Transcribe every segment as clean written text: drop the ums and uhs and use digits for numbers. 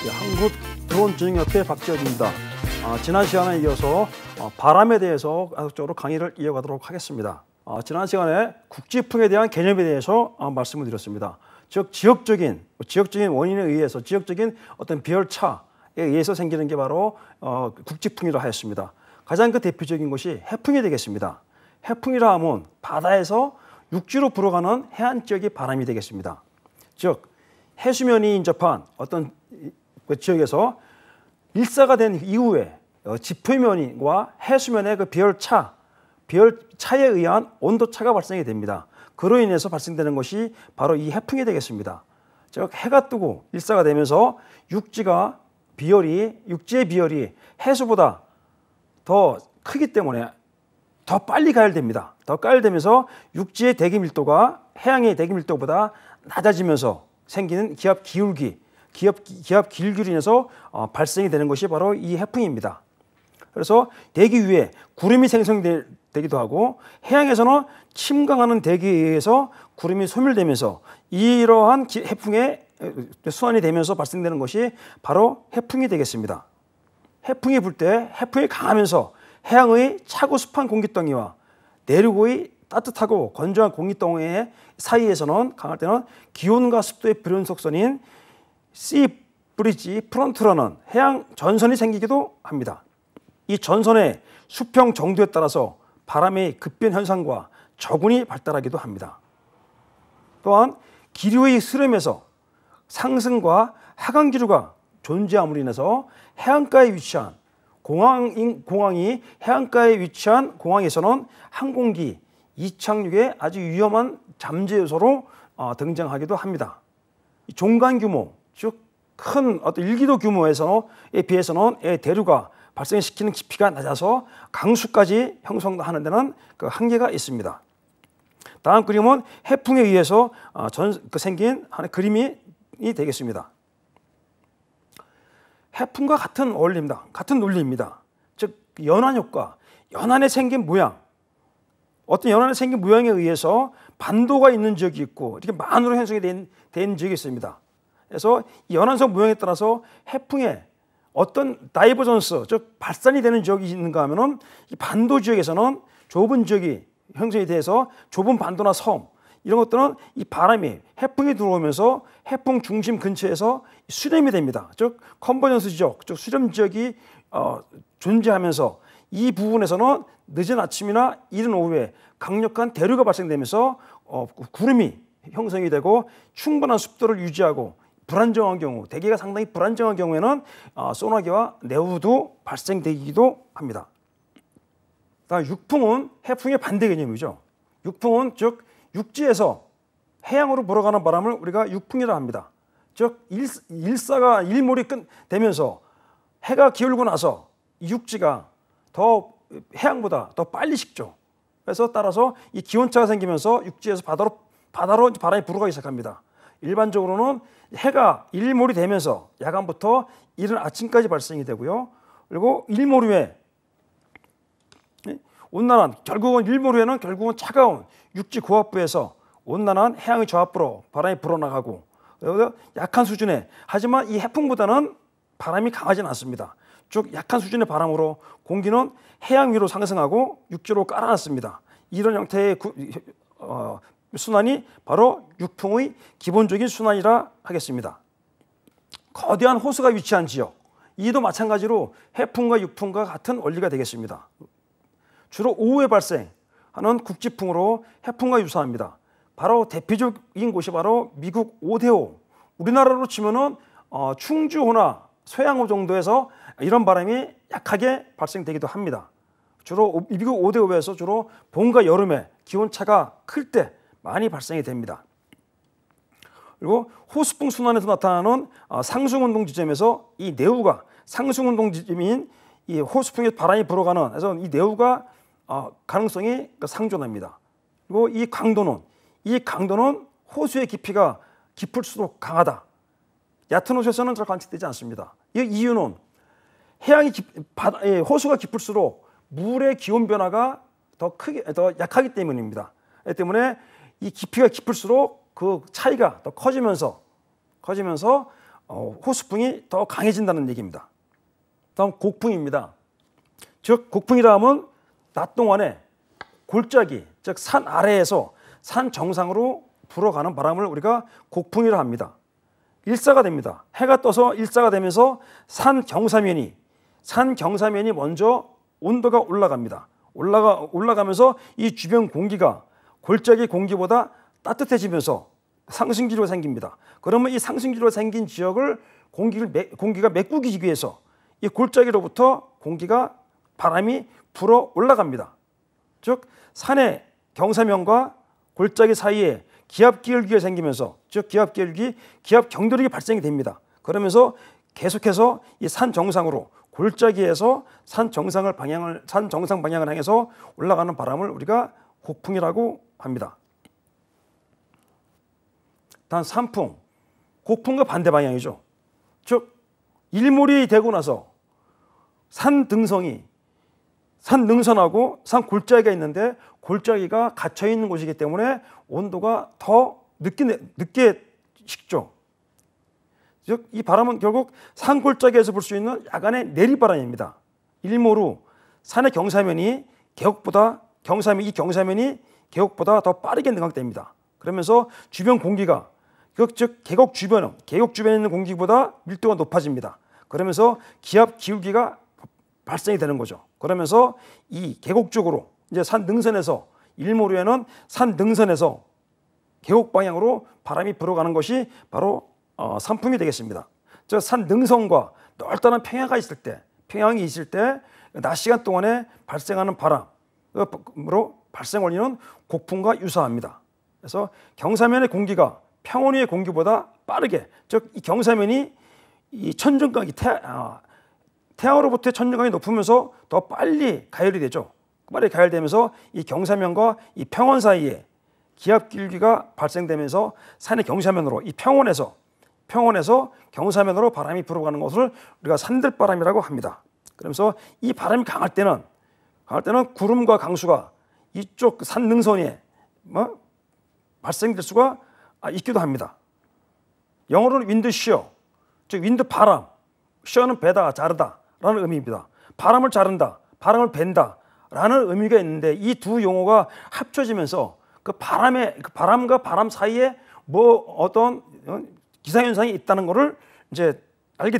한국드론진흥협회 박지혁입니다. 지난 시간에 이어서 바람에 대해서 계속적으로 강의를 이어가도록 하겠습니다. 지난 시간에 국지풍에 대한 개념에 대해서 말씀을 드렸습니다. 즉 지역적인 원인에 의해서 지역적인 어떤 비열차에 의해서 생기는 게 바로 국지풍이라 하였습니다. 가장 대표적인 것이 해풍이 되겠습니다. 해풍이라 하면 바다에서 육지로 불어가는 해안 지역의 바람이 되겠습니다. 즉 해수면이 인접한 어떤 지역에서 일사가 된 이후에 지표면과 해수면의 그 비열차에 의한 온도차가 발생이 됩니다. 그로 인해서 발생되는 것이 바로 이 해풍이 되겠습니다. 즉 해가 뜨고 일사가 되면서 육지의 비열이 해수보다 더 크기 때문에 더 빨리 가열됩니다. 더 가열되면서 육지의 대기 밀도가 해양의 대기 밀도보다 낮아지면서 생기는 기압 기울기로 인해서 발생이 되는 것이 바로 이 해풍입니다. 그래서 대기 위에 구름이 생성되기도 하고 해양에서는 침강하는 대기에 의해서 구름이 소멸되면서 이러한 해풍의 순환이 되면서 발생되는 것이 바로 해풍이 되겠습니다. 해풍이 불 때 해풍이 강하면서 해양의 차고 습한 공기덩이와 내륙의 따뜻하고 건조한 공기덩이 사이에서는 강할 때는 기온과 습도의 불연속선인 씨 브리지 프론트라는 해양 전선이 생기기도 합니다. 이 전선의 수평 정도에 따라서 바람의 급변 현상과 저군이 발달하기도 합니다. 또한 기류의 흐름에서 상승과 하강 기류가 존재함으로 인해서 해안가에 위치한 공항이 해안가에 위치한 공항에서는 항공기 이착륙의 아주 위험한 잠재 요소로 등장하기도 합니다. 종간 규모, 즉 큰 어떤 일기도 규모에 비해서는 대류가 발생시키는 깊이가 낮아서 강수까지 형성하는 데는 그 한계가 있습니다. 다음 그림은 해풍에 의해서 생긴 하나의 그림이 되겠습니다. 해풍과 같은 원리입니다. 같은 논리입니다. 즉 연안 효과, 연안에 생긴 모양, 어떤 연안에 생긴 모양에 의해서 반도가 있는 지역이 있고 이렇게 만으로 형성이 된 지역이 있습니다. 그래서 이 연안성 모양에 따라서 해풍에 어떤 다이버전스, 즉 발산이 되는 지역이 있는가 하면은 이 반도 지역에서는 좁은 지역이 형성이 돼서 좁은 반도나 섬 이런 것들은 이 바람이 해풍이 들어오면서 해풍 중심 근처에서 수렴이 됩니다. 즉 컨버전스 지역, 즉 수렴 지역이 존재하면서 이 부분에서는 늦은 아침이나 이른 오후에 강력한 대류가 발생되면서 구름이 형성이 되고 충분한 습도를 유지하고 불안정한 경우, 대기가 상당히 불안정한 경우에는 소나기와 내우도 발생되기도 합니다. 다음 육풍은 해풍의 반대 개념이죠. 육풍은 즉 육지에서 해양으로 불어가는 바람을 우리가 육풍이라 합니다. 즉 일몰이 되면서 해가 기울고 나서 육지가 더 해양보다 더 빨리 식죠. 그래서 따라서 이 기온차가 생기면서 육지에서 바다로 바람이 불어가기 시작합니다. 일반적으로는 해가 일몰이 되면서 야간부터 이른 아침까지 발생이 되고요. 그리고 일몰 후에 온난한 일몰 후에는 결국은 차가운 육지 고압부에서 온난한 해양의 저압부로 바람이 불어나가고 약한 수준의 하지만 이 해풍보다는 바람이 강하지는 않습니다. 즉 약한 수준의 바람으로 공기는 해양 위로 상승하고 육지로 깔아놨습니다. 이런 형태의 순환이 바로 육풍의 기본적인 순환이라 하겠습니다. 거대한 호수가 위치한 지역, 이도 마찬가지로 해풍과 육풍과 같은 원리가 되겠습니다. 주로 오후에 발생하는 국지풍으로 해풍과 유사합니다. 바로 대표적인 곳이 바로 미국 오데오, 우리나라로 치면은 충주호나 소양호 정도에서 이런 바람이 약하게 발생되기도 합니다. 주로 미국 오데오에서 주로 봄과 여름에 기온차가 클 때 많이 발생이 됩니다. 그리고 호수풍 순환에서 나타나는 상승운동 지점에서 이 내우가 상승운동 지점인 이 호수풍에 바람이 불어가는 그래서 이 내우가 가능성이 상존합니다. 그리고 이 강도는 호수의 깊이가 깊을수록 강하다. 얕은 호수에서는 잘 관측되지 않습니다. 이 이유는 호수가 깊을수록 물의 기온 변화가 더 약하기 때문입니다. 그렇기 때문에 이 깊이가 깊을수록 그 차이가 더 커지면서 호수풍이 더 강해진다는 얘기입니다. 다음 곡풍입니다. 즉 곡풍이라 하면 낮 동안에 골짜기, 즉 산 아래에서 산 정상으로 불어가는 바람을 우리가 곡풍이라 합니다. 일사가 됩니다. 해가 떠서 일사가 되면서 산 경사면이 먼저 온도가 올라갑니다. 올라가면서 이 주변 공기가 골짜기 공기보다 따뜻해지면서 상승기류가 생깁니다. 그러면 이 상승기류가 생긴 지역을 공기가 메꾸기 위해서 이 골짜기로부터 바람이 불어 올라갑니다. 즉 산의 경사면과 골짜기 사이에 기압기울기가 생기면서, 즉 기압 경도력이 발생이 됩니다. 그러면서 계속해서 이 산 정상으로 골짜기에서 산 정상 방향을 향해서 올라가는 바람을 우리가 곡풍이라고 합니다. 다음 산풍, 곡풍과 반대 방향이죠. 즉 일몰이 되고 나서 산 능선하고 산 골짜기가 있는데 골짜기가 갇혀 있는 곳이기 때문에 온도가 더 늦게 식죠. 즉 이 바람은 결국 산 골짜기에서 볼 수 있는 야간의 내리바람입니다. 일몰 후 산의 경사면이 계곡보다 더 빠르게 능학됩니다. 그러면서 주변 공기가, 즉 계곡 주변에 있는 공기보다 밀도가 높아집니다. 그러면서 기압 기울기가 발생이 되는 거죠. 그러면서 이 계곡 쪽으로 이제 산 능선에서 일몰 후에는 산 능선에서 계곡 방향으로 바람이 불어가는 것이 바로 산풍이 되겠습니다. 즉 산 능선과 널따란 평야가 있을 때, 낮 시간 동안에 발생하는 바람으로 발생 원리는 곡풍과 유사합니다. 그래서 경사면의 공기가 평원 위의 공기보다 빠르게, 즉 이 경사면이 이 천정각이 태양으로부터의 천정각이 높으면서 더 빨리 가열이 되죠. 빨리 가열되면서 이 경사면과 이 평원 사이에 기압 기울기가 발생되면서 산의 경사면으로, 이 평원에서 경사면으로 바람이 불어가는 것을 우리가 산들바람이라고 합니다. 그러면서 이 바람이 강할 때는 구름과 강수가 이쪽 산 능선에 발생될 수가 있기도 합니다. 영어로는 윈드 시어, 즉 윈드 바람, 시어는 베다, 자르다 라는 의미입니다. 바람을 자른다, 바람을 벤다 라는 의미가 있는데 이 두 용어가 합쳐지면서 그 바람과 바람 사이에 어떤 기상현상이 있다는 것을 이제 알게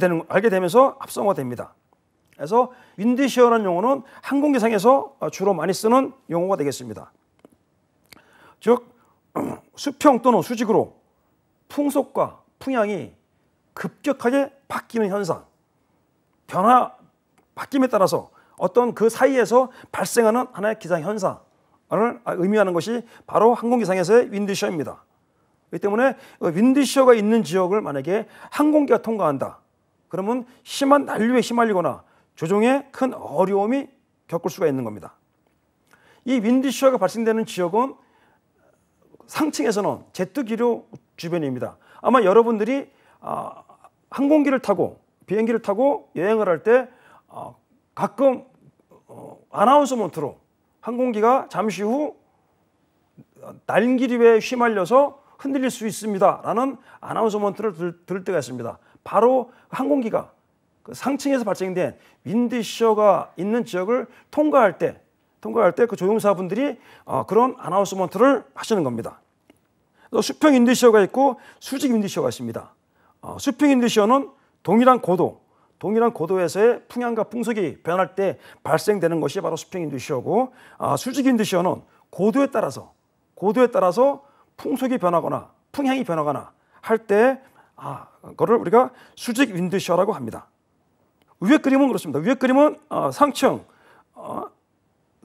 되면서 합성화됩니다. 그래서 윈드시어라는 용어는 항공기상에서 주로 많이 쓰는 용어가 되겠습니다. 즉 수평 또는 수직으로 풍속과 풍향이 급격하게 바뀌는 현상, 바뀜에 따라서 어떤 그 사이에서 발생하는 하나의 기상현상을 의미하는 것이 바로 항공기상에서의 윈드시어입니다. 그렇기 때문에 윈드시어가 있는 지역을 만약에 항공기가 통과한다, 그러면 심한 난류에 휘말리거나 조종에 큰 어려움이 겪을 수가 있는 겁니다. 이 윈드시어가 발생되는 지역은 상층에서는 제트기류 주변입니다. 아마 여러분들이 항공기를 타고 비행기를 타고 여행을 할 때 가끔 아나운서먼트로 항공기가 잠시 후 난기류에 휘말려서 흔들릴 수 있습니다 라는 아나운서먼트를 들을 때가 있습니다. 바로 항공기가 그 상층에서 발생된 윈드시어가 있는 지역을 통과할 때 그 조종사분들이 그런 아나운서먼트를 하시는 겁니다. 수평 윈드시어가 있고 수직 윈드시어가 있습니다. 수평 윈드시어는 동일한 고도에서의 풍향과 풍속이 변할 때 발생되는 것이 바로 수평 윈드시어고, 수직 윈드시어는 고도에 따라서 풍속이 변하거나 풍향이 변하거나 할 때 그거를 우리가 수직 윈드시어라고 합니다. 위에 그림은 그렇습니다. 위에 그림은 상층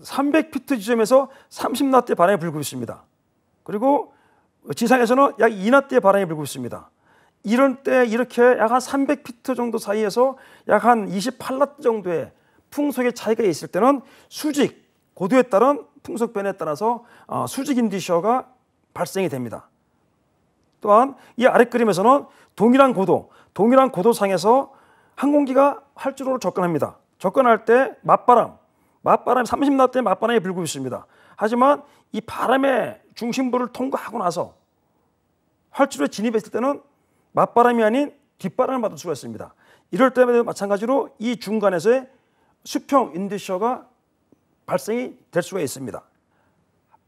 300피트 지점에서 30나트의 바람이 불고 있습니다. 그리고 지상에서는 약 2나트의 바람이 불고 있습니다. 이럴 때 이렇게 약 한 300피트 정도 사이에서 약 한 28나트 정도의 풍속의 차이가 있을 때는 고도에 따른 풍속 변화에 따라서 수직 윈드시어가 발생이 됩니다. 또한 이 아래 그림에서는 동일한 고도 상에서 항공기가 활주로로 접근합니다. 접근할 때 맞바람 30나트의 맞바람이 불고 있습니다. 하지만 이 바람의 중심부를 통과하고 나서 활주로에 진입했을 때는 맞바람이 아닌 뒷바람을 받을 수가 있습니다. 이럴 때마다 마찬가지로 이 중간에서의 수평 윈드셔가 발생이 될 수가 있습니다.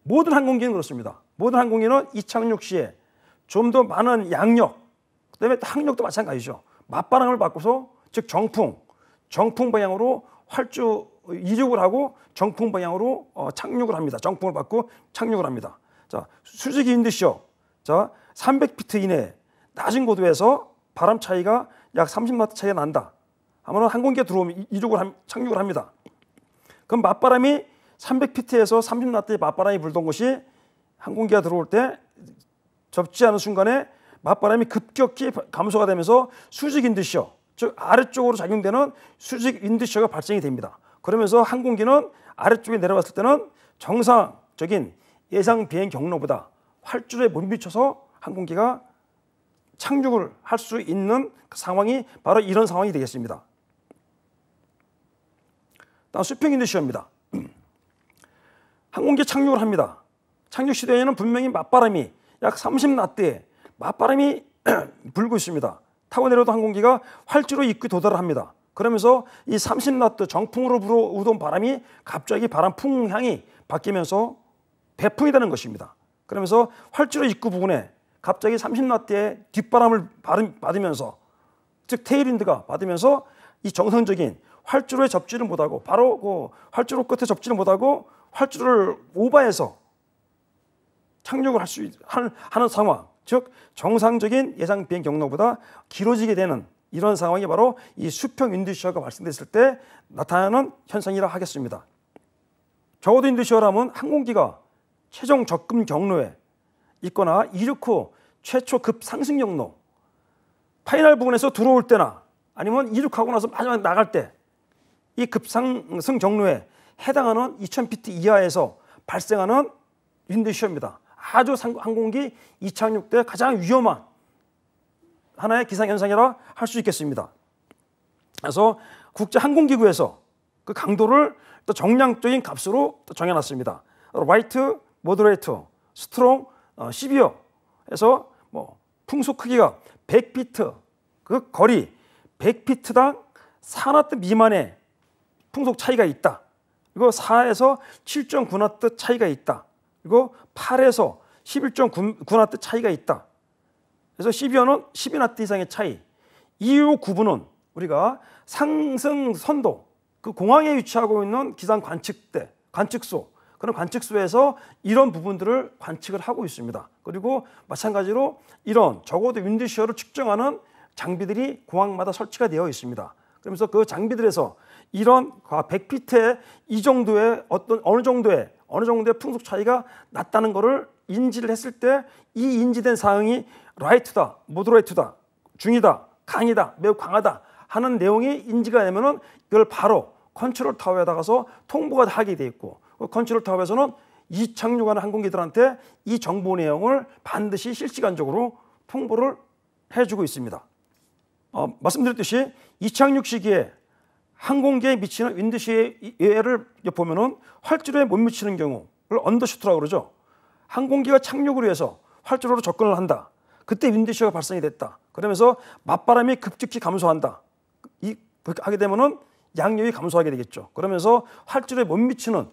모든 항공기는 그렇습니다. 모든 항공기는 이착륙 시에 좀 더 많은 양력, 그다음에 항력도 마찬가지죠. 맞바람을 바꿔서 즉 정풍 방향으로 이륙을 하고 정풍 방향으로 착륙을 합니다. 정풍을 받고 착륙을 합니다. 자, 수직 윈드셔, 자 300피트 이내 낮은 고도에서 바람 차이가 약 30노트 차이가 난다 하면 항공기가 들어오면 착륙을 합니다. 그럼 맞바람이 300피트에서 30노트의 맞바람이 불던 곳이 항공기가 들어올 때 접지 않은 순간에 맞바람이 급격히 감소가 되면서 수직 윈드셔, 즉 아래쪽으로 작용되는 수직 윈드셔가 발생이 됩니다. 그러면서 항공기는 아래쪽에 내려왔을 때는 정상적인 예상 비행 경로보다 활주로에 못 미쳐서 항공기가 착륙을 할 수 있는 상황이 바로 이런 상황이 되겠습니다. 다음 수평 윈드셔입니다. 항공기 착륙을 합니다. 착륙 시대에는 분명히 맞바람이 약 30노트의 맞바람이 불고 있습니다. 타고 내려도 항공기가 활주로 입구에 도달을 합니다. 그러면서 이 30노트 정풍으로 불어오던 바람이 갑자기 바람 풍향이 바뀌면서 배풍이 되는 것입니다. 그러면서 활주로 입구 부분에 갑자기 30노트의 뒷바람을 받으면서, 즉 테일윈드가 받으면서 이 정상적인 활주로에 접지를 못하고 바로 그 활주로 끝에 접지를 못하고 활주로를 오버해서 착륙을 하는 상황, 즉 정상적인 예상 비행 경로보다 길어지게 되는 이런 상황이 바로 이 수평 윈드셔가 발생됐을 때 나타나는 현상이라 하겠습니다. 적어도 윈드셔라면 항공기가 최종 접근 경로에 있거나 이륙 후 최초 급상승 경로, 파이널 부분에서 들어올 때나 아니면 이륙하고 나서 마지막에 나갈 때 이 급상승 경로에 해당하는 2000피트 이하에서 발생하는 윈드셔입니다. 아주 항공기 이착륙 때 가장 위험한 하나의 기상현상이라 할 수 있겠습니다. 그래서 국제항공기구에서 그 강도를 또 정량적인 값으로 또 정해놨습니다. 라이트, 모더레이트, 스트롱, 시비어에서 풍속 크기가 100피트, 그 거리 100피트당 4노트 미만의 풍속 차이가 있다. 그리고 4에서 7.9노트 차이가 있다. 그리고 8에서 11.9노트 차이가 있다. 그래서 시비어는 12노트 이상의 차이. 이후 구분은 우리가 상승 선도, 그 공항에 위치하고 있는 기상 관측대, 관측소, 그런 관측소에서 이런 부분들을 관측을 하고 있습니다. 그리고 마찬가지로 이런 적어도 윈드셔를 측정하는 장비들이 공항마다 설치가 되어 있습니다. 그러면서 그 장비들에서 이런 100피트의 이 정도의 어느 정도의 풍속 차이가 났다는 것을 인지를 했을 때 이 인지된 사항이 라이트다, 모더레이트다, 중이다, 강이다, 매우 강하다 하는 내용이 인지가 되면은 이걸 바로 컨트롤 타워에다가서 통보가 하게 돼 있고, 컨트롤 타워에서는 이 착륙하는 항공기들한테 이 정보 내용을 반드시 실시간적으로 통보를 해주고 있습니다. 말씀드렸듯이 이착륙 시기에 항공기에 미치는 윈드시의 예를 보면은 활주로에 못 미치는 경우를 언더슈트라고 그러죠. 항공기가 착륙을 위해서 활주로로 접근을 한다. 그때 윈드시가 발생이 됐다. 그러면서 맞바람이 급격히 감소한다. 하게 되면은 양력이 감소하게 되겠죠. 그러면서 활주로에 못 미치는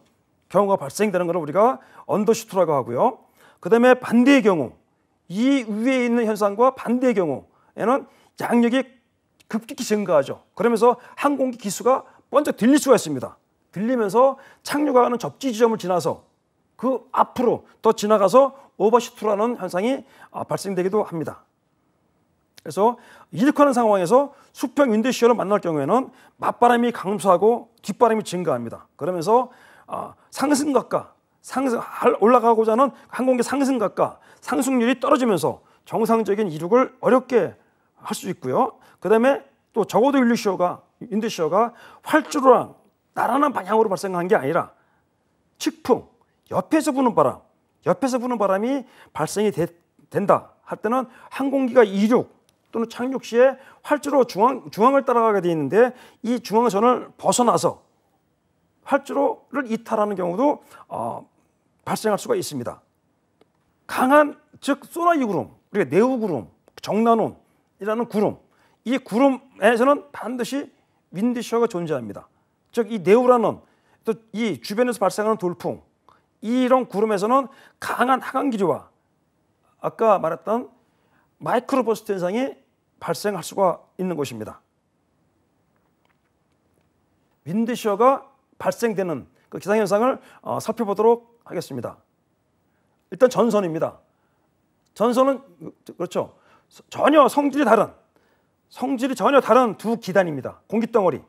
경우가 발생되는 것을 우리가 언더슈트라고 하고요. 그 다음에 반대의 경우, 이 위에 있는 현상과 반대의 경우에는 양력이 급격히 증가하죠. 그러면서 항공기 기수가 번쩍 들릴 수가 있습니다. 들리면서 착륙하는 접지 지점을 지나서 그 앞으로 더 지나가서 오버슈트라는 현상이 발생되기도 합니다. 그래서 이륙하는 상황에서 수평 윈드시어를 만날 경우에는 맞바람이 감소하고 뒷바람이 증가합니다. 그러면서 상승각과 올라가고자 하는 항공기 상승각과 상승률이 떨어지면서 정상적인 이륙을 어렵게 할 수 있고요. 그 다음에 또 적어도 윈드시어가 활주로랑 나란한 방향으로 발생한 게 아니라 측풍, 옆에서 부는 바람이 발생이 된다 할 때는 항공기가 이륙 또는 착륙 시에 활주로 중앙을 따라가게 되어 있는데 이 중앙선을 벗어나서 활주로를 이탈하는 경우도 발생할 수가 있습니다. 강한, 즉 소나기 구름, 우리가 네오구름, 정난운이라는 구름, 이 구름에서는 반드시 윈드시어가 존재합니다. 즉 이 네우라는 또 이 주변에서 발생하는 돌풍, 이런 구름에서는 강한 하강기류와 아까 말했던 마이크로버스트 현상이 발생할 수가 있는 것입니다. 윈드시어가 발생되는 그 기상현상을 살펴보도록 하겠습니다. 일단 전선입니다. 전선은 그렇죠. 성질이 전혀 다른 두 기단입니다. 공기덩어리.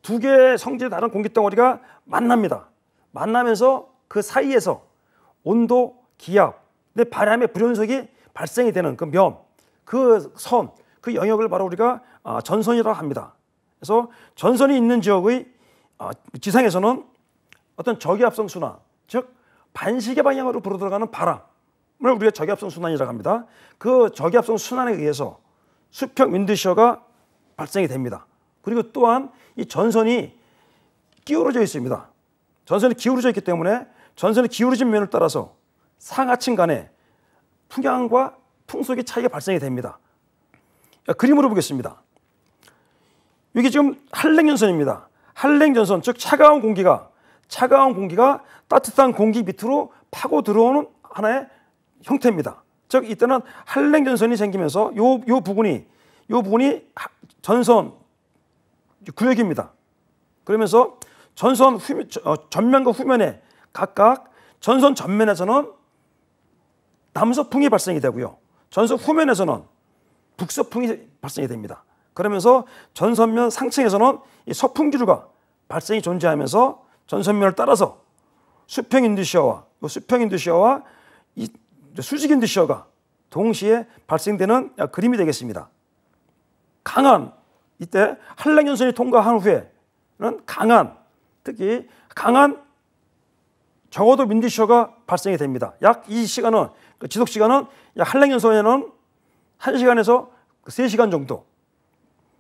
두 개의 성질이 다른 공기덩어리가 만납니다. 만나면서 그 사이에서 온도, 기압, 바람의 불연속이 발생이 되는 그 면, 그 선, 그 영역을 바로 우리가 전선이라고 합니다. 그래서 전선이 있는 지역의 지상에서는 어떤 저기압성 순환, 즉 반시계 방향으로 불어들어가는 바람을 우리가 저기압성 순환이라고 합니다. 그 저기압성 순환에 의해서 수평 윈드시어가 발생이 됩니다. 그리고 또한 이 전선이 기울어져 있습니다. 전선이 기울어져 있기 때문에 전선이 기울어진 면을 따라서 상하층 간의 풍향과 풍속의 차이가 발생이 됩니다. 그림으로 보겠습니다. 여기 지금 한랭전선입니다. 한랭전선, 즉 차가운 공기가 따뜻한 공기 밑으로 파고 들어오는 하나의 형태입니다. 즉 이때는 한랭전선이 생기면서 요 부분이 전선 구역입니다. 그러면서 전선 전면과 후면에 각각 전선 전면에서는 남서풍이 발생이 되고요. 전선 후면에서는 북서풍이 발생이 됩니다. 그러면서 전선면 상층에서는 이 서풍기류가 발생이 존재하면서 전선면을 따라서 수평 인드시어와 이 수직 인드시어가 동시에 발생되는 그림이 되겠습니다. 이때 한랭전선이 통과한 후에는 특히 강한 적어도 윈드시어가 발생이 됩니다. 약 이 시간은 지속 시간은 약 한랭전선에는 1시간에서 3시간 정도,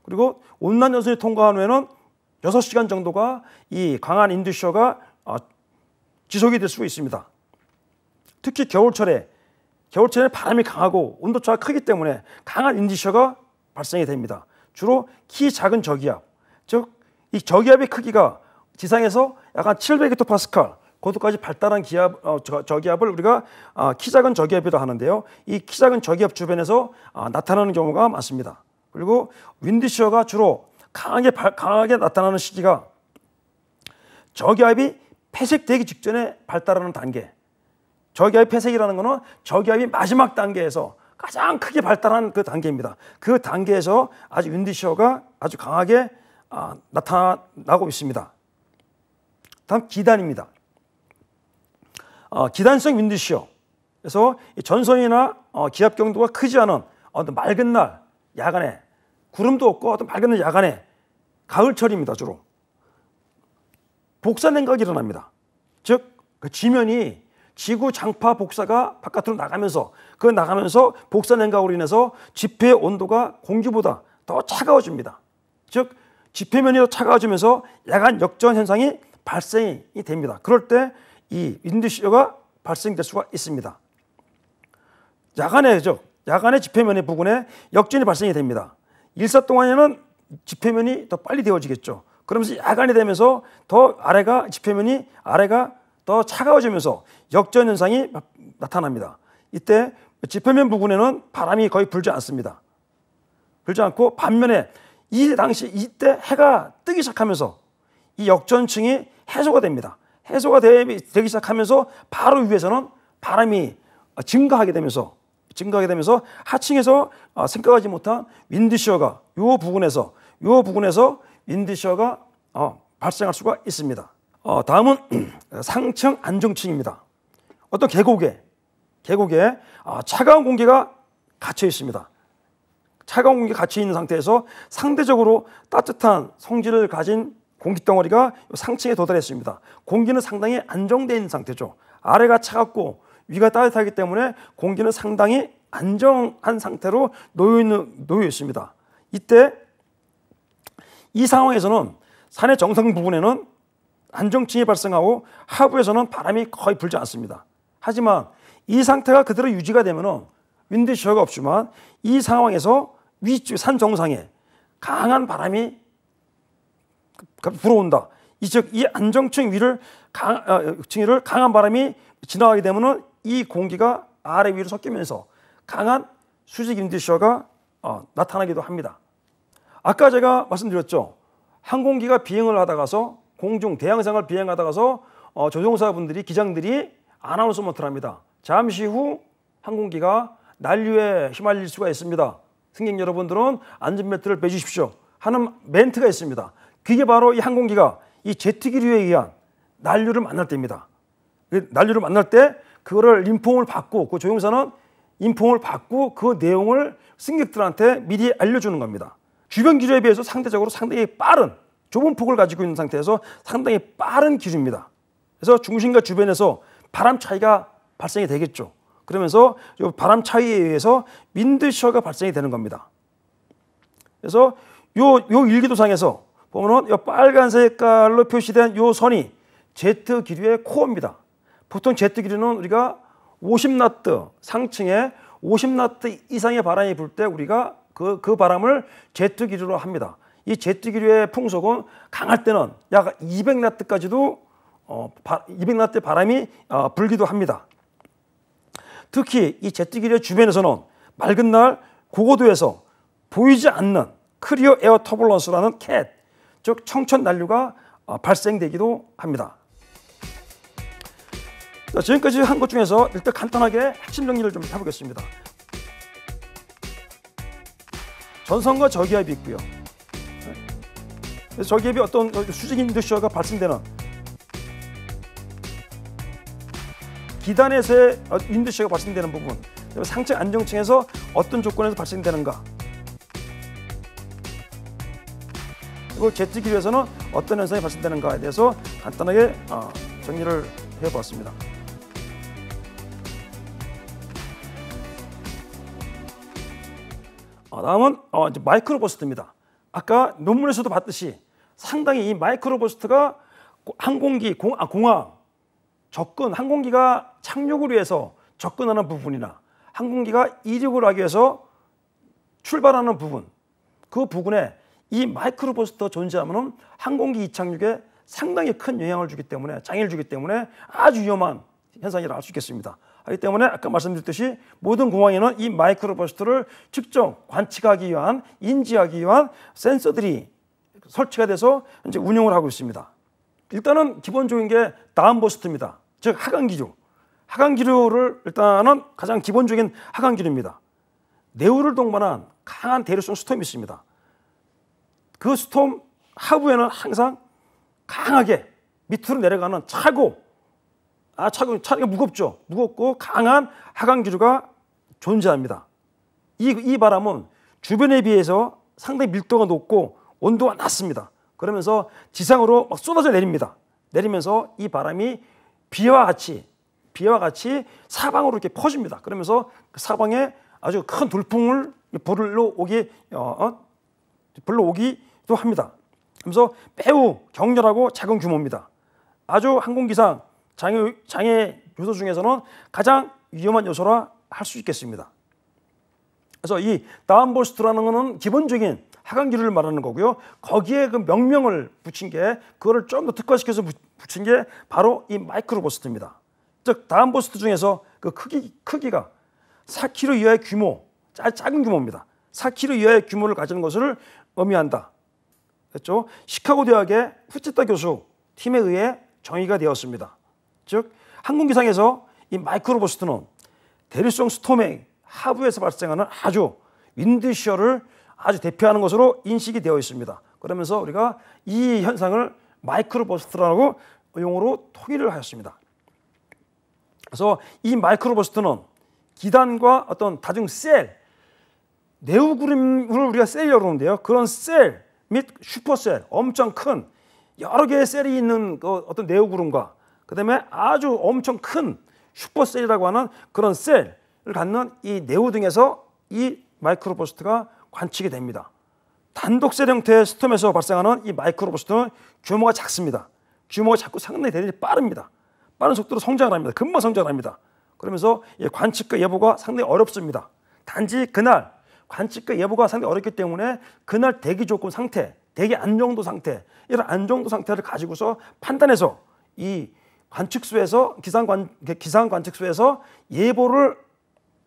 그리고 온난전선이 통과한 후에는 6시간 정도가 이 강한 윈드시어가 지속이 될 수 있습니다. 특히 겨울철에 바람이 강하고 온도차가 크기 때문에 강한 윈드시어가 발생이 됩니다. 주로 키 작은 저기압, 즉 이 저기압의 크기가 지상에서 약간 700헥토파스칼 고도까지 발달한 저기압을 우리가 키 작은 저기압이라고 하는데요. 이 키 작은 저기압 주변에서 나타나는 경우가 많습니다. 그리고 윈드시어가 주로 강하게 나타나는 시기가 저기압이 폐색되기 직전에 발달하는 단계. 저기압 폐색이라는 것은 저기압이 마지막 단계에서 가장 크게 발달한 그 단계입니다. 그 단계에서 아주 윈드시어가 아주 강하게 나타나고 있습니다. 다음 기단입니다. 기단성 윈드시어. 그래서 전선이나 기압 경도가 크지 않은 어떤 맑은 날 야간에, 구름도 없고 어떤 맑은 날 야간에, 가을철입니다. 주로 복사 냉각이 일어납니다. 즉 그 지면이 지구 장파 복사가 바깥으로 나가면서 복사 냉각으로 인해서 지표의 온도가 공기보다 더 차가워집니다. 즉 지표면이 더 차가워지면서 야간 역전 현상이 발생이 됩니다. 그럴 때 이 윈드시어가 발생될 수가 있습니다. 야간에 지표면의 부근에 역전이 발생이 됩니다. 일사 동안에는 지표면이 더 빨리 데워지겠죠. 그러면서 야간이 되면서 지표면이 아래가 더 차가워지면서 역전 현상이 나타납니다. 이때 지표면 부근에는 바람이 거의 불지 않습니다. 불지 않고 반면에 이때 해가 뜨기 시작하면서 이 역전층이 해소가 됩니다. 해소가 되기 시작하면서 바로 위에서는 바람이 증가하게 되면서 하층에서 생각하지 못한 윈드시어가 요 부분에서 윈드시어가 발생할 수가 있습니다. 다음은 상층 안정층입니다. 어떤 계곡에 차가운 공기가 갇혀 있습니다. 차가운 공기가 갇혀 있는 상태에서 상대적으로 따뜻한 성질을 가진 공기덩어리가 상층에 도달했습니다. 공기는 상당히 안정되어 있는 상태죠. 아래가 차갑고 위가 따뜻하기 때문에 공기는 상당히 안정한 상태로 놓여 있습니다. 이때 이 상황에서는 산의 정상 부분에는 안정층이 발생하고 하부에서는 바람이 거의 불지 않습니다. 하지만 이 상태가 그대로 유지가 되면 윈드시어가 없지만 이 상황에서 위쪽 산 정상에 강한 바람이 불어온다. 이 안정층 위를 강한 바람이 지나가게 되면은 이 공기가 아래 위로 섞이면서 강한 수직 윈드셔가 나타나기도 합니다. 아까 제가 말씀드렸죠. 항공기가 비행을 하다가서 공중 대양상을 비행하다가서 조종사분들이 기장들이 아나운서먼트를 합니다. 잠시 후 항공기가 난류에 휘말릴 수가 있습니다. 승객 여러분들은 안전벨트를 매주십시오 하는 멘트가 있습니다. 그게 바로 이 항공기가 이 제트기류에 의한 난류를 만날 때입니다. 난류를 만날 때 그거를 인폼을 받고 그 조종사는 인폼을 받고 그 내용을 승객들한테 미리 알려주는 겁니다. 주변 기류에 비해서 상대적으로 상당히 빠른 좁은 폭을 가지고 있는 상태에서 상당히 빠른 기류입니다. 그래서 중심과 주변에서 바람 차이가 발생이 되겠죠. 그러면서 이 바람 차이에 의해서 윈드셔가 발생이 되는 겁니다. 그래서 요 일기도상에서 보면은 이 빨간 색깔로 표시된 요 선이 제트 기류의 코어입니다. 보통 제트 기류는 우리가 50나트 상층에 50나트 이상의 바람이 불 때 우리가 그 바람을 제트 기류로 합니다. 이 제트 기류의 풍속은 강할 때는 약 200나트까지도 200나트의 바람이 불기도 합니다. 특히 이 제트 기류의 주변에서는 맑은 날 고고도에서 보이지 않는 클리어 에어 터뷸런스라는 캣, 즉 청천 난류가 발생되기도 합니다. 자, 지금까지 한 것 중에서 일단 간단하게 핵심 정리를 좀 해보겠습니다. 전선과 저기압이 있고요. 저기압이 어떤 수직 윈드셔가 발생되는 기단에서의 윈드셔가 발생되는 부분, 상층 안정층에서 어떤 조건에서 발생되는가, 그리고 제트 기류에서는 어떤 현상이 발생되는가에 대해서 간단하게 정리를 해보았습니다. 다음은 이제 마이크로버스트입니다. 아까 논문에서도 봤듯이 상당히 이 마이크로버스트가 공항 접근, 항공기가 착륙을 위해서 접근하는 부분이나 항공기가 이륙을 하기 위해서 출발하는 부분, 그 부분에 이 마이크로버스트가 존재하면 항공기 이착륙에 상당히 큰 영향을 주기 때문에, 장애를 주기 때문에 아주 위험한 현상이라고 할 수 있겠습니다. 하기 때문에 아까 말씀드렸듯이 모든 공항에는 이 마이크로버스트를 측정, 관측하기 위한, 인지하기 위한 센서들이 설치가 돼서 이제 운영을 하고 있습니다. 일단은 기본적인 게 다운버스트입니다. 즉 하강기류. 하강기류를 일단은 가장 기본적인 하강기류입니다. 내우를 동반한 강한 대류성 스톰이 있습니다. 그 스톰 하부에는 항상 강하게 밑으로 내려가는 차고 무겁죠. 무겁고 강한 하강기류가 존재합니다. 이 바람은 주변에 비해서 상당히 밀도가 높고 온도가 낮습니다. 그러면서 지상으로 막 쏟아져 내립니다. 내리면서 이 바람이 비와 같이 사방으로 이렇게 퍼집니다. 그러면서 그 사방에 아주 큰 돌풍을 불러오기도 합니다. 그래서 매우 격렬하고 작은 규모입니다. 아주 항공기상 장애 요소 중에서는 가장 위험한 요소라 할 수 있겠습니다. 그래서 이 다운버스트라는 것은 기본적인 하강기류를 말하는 거고요. 거기에 그 명명을 붙인 게, 그거를 좀 더 특화시켜서 붙인 게 바로 이 마이크로버스트입니다. 즉 다운버스트 중에서 그 크기가 4km 이하의 규모, 작은 규모입니다. 4km 이하의 규모를 가지는 것을 의미한다. 그렇죠? 시카고 대학의 후치타 교수 팀에 의해 정의가 되었습니다. 즉 항공기상에서 이 마이크로버스트는 대류성 스톰의 하부에서 발생하는 아주 윈드셔를 아주 대표하는 것으로 인식이 되어 있습니다. 그러면서 우리가 이 현상을 마이크로버스트라고 용어로 통일을 하였습니다. 그래서 이 마이크로버스트는 기단과 어떤 다중 셀, 네오그림을 우리가 셀이라고 하는데요. 그런 셀 및 슈퍼셀, 엄청 큰 여러 개의 셀이 있는 그 어떤 네오그림과 그다음에 아주 엄청 큰 슈퍼셀이라고 하는 그런 셀을 갖는 이 네오 등에서 이 마이크로버스트가 관측이 됩니다. 단독셀 형태의 스톰에서 발생하는 이 마이크로버스트는 규모가 작습니다. 규모가 작고 상당히 대단히 빠릅니다. 빠른 속도로 성장을 합니다. 금방 성장을 합니다. 그러면서 관측과 예보가 상당히 어렵습니다. 단지 그날 관측과 예보가 상당히 어렵기 때문에 그날 대기 조건 상태, 대기 안정도 상태, 이런 안정도 상태를 가지고서 판단해서 이 관측소에서 기상 관측소에서 예보를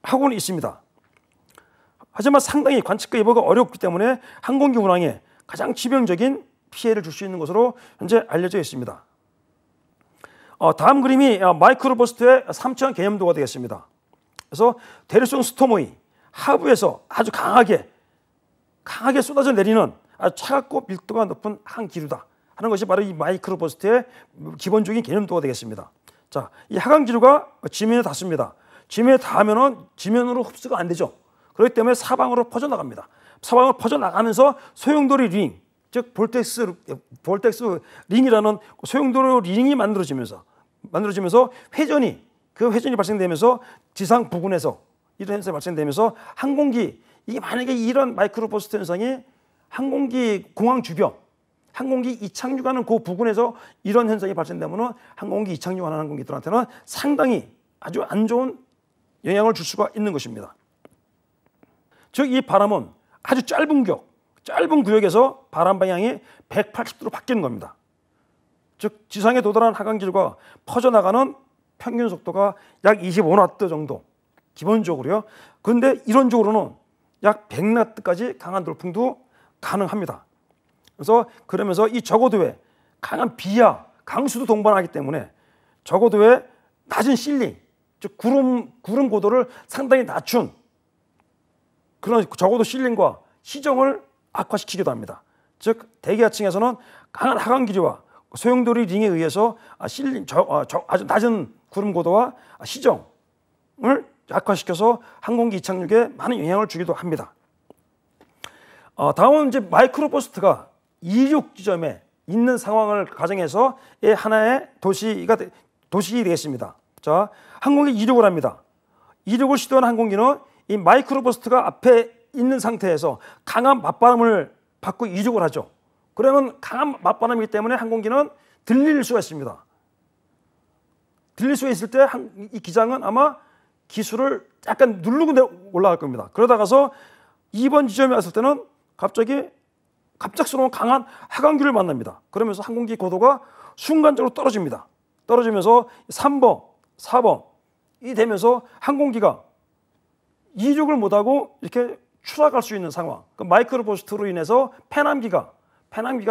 하고는 있습니다. 하지만 상당히 관측과 예보가 어렵기 때문에 항공기 운항에 가장 치명적인 피해를 줄 수 있는 것으로 현재 알려져 있습니다. 다음 그림이 마이크로버스트의 3차원 개념도가 되겠습니다. 그래서 대류성 스토머의 하부에서 아주 강하게 쏟아져 내리는 아주 차갑고 밀도가 높은 하강기류다 하는 것이 바로 이 마이크로버스트의 기본적인 개념도가 되겠습니다. 자, 이 하강기류가 지면에 닿습니다. 지면에 닿으면은 지면으로 흡수가 안 되죠. 그렇기 때문에 사방으로 퍼져나갑니다. 사방으로 퍼져나가면서 소용돌이 링, 즉 볼텍스 링이라는 소용돌이 링이 만들어지면서 회전이 발생되면서 지상 부근에서 이런 현상이 발생되면서 항공기, 이게 만약에 이런 마이크로버스트 현상이 항공기 공항 주변, 항공기 이착륙하는 그 부근에서 이런 현상이 발생되면 항공기 이착륙하는 항공기들한테는 상당히 아주 안 좋은 영향을 줄 수가 있는 것입니다. 즉 이 바람은 아주 짧은 구역에서 바람 방향이 180도로 바뀌는 겁니다. 즉 지상에 도달한 하강기류가 퍼져나가는 평균 속도가 약 25나트 정도 기본적으로요. 그런데 이론적으로는 약 100나트까지 강한 돌풍도 가능합니다. 그러면서 이 저고도에 강한 비야, 강수도 동반하기 때문에 저고도에 낮은 실링, 즉 구름 고도를 상당히 낮춘 그런 저고도 실링과 시정을 악화시키기도 합니다. 즉 대기하층에서는 강한 하강기류와 소용돌이 링에 의해서 아주 낮은 구름 고도와 시정을 악화시켜서 항공기 이착륙에 많은 영향을 주기도 합니다. 다음은 이제 마이크로버스트가 이륙 지점에 있는 상황을 가정해서 하나의 도식이 되겠습니다. 자, 항공기 이륙을 합니다. 이륙을 시도한 항공기는 이 마이크로버스트가 앞에 있는 상태에서 강한 맞바람을 받고 이륙을 하죠. 그러면 강한 맞바람이기 때문에 항공기는 들릴 수가 있습니다. 들릴 수가 있을 때 이 기장은 아마 기수를 약간 누르고 올라갈 겁니다. 그러다가서 2번 지점에 왔을 때는 갑작스러운 강한 하강기를 만납니다. 그러면서 항공기 고도가 순간적으로 떨어집니다. 떨어지면서 3번, 4번이 되면서 항공기가 이륙을 못하고 이렇게 추락할 수 있는 상황. 그 마이크로버스트로 인해서 페남기가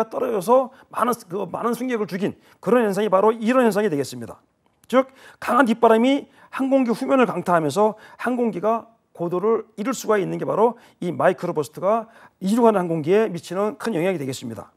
떨어져서 많은 승객을 죽인 그런 현상이 바로 이런 현상이 되겠습니다. 즉 강한 뒷바람이 항공기 후면을 강타하면서 항공기가 고도를 잃을 수가 있는 게 바로 이 마이크로버스트가 이륙하는 항공기에 미치는 큰 영향이 되겠습니다.